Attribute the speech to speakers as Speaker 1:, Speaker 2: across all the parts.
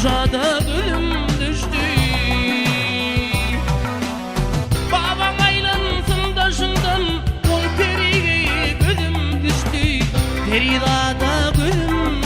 Speaker 1: şemşada gözüm düştü. Baban aylansın daşından ol periye gözüm düştü. Peridada gözüm.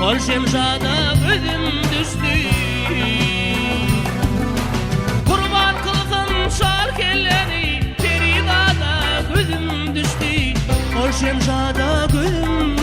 Speaker 1: Ol şemşada gözüm düştü. Kurban kılsın şark elleri, peridada gözüm düştü. Ol şemşada gözüm.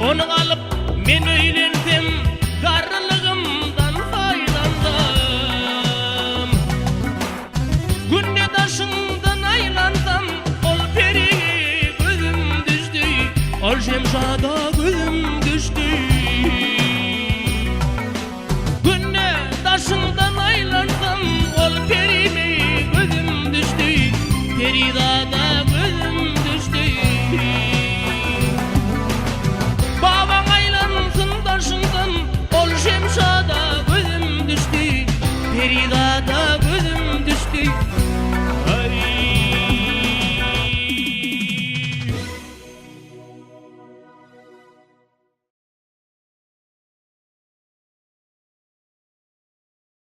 Speaker 1: Onu alıp men öylensem garlığımdan faydalandım. Günde taşından aylansam ol periye gözüm düştü. Ol şemşada gözüm düştü. Günde taşından aylansam ol periye gözüm düştü. Peridada gözüm düştü. Ol şemşada gözüm düştü. Peridada gözüm düştü.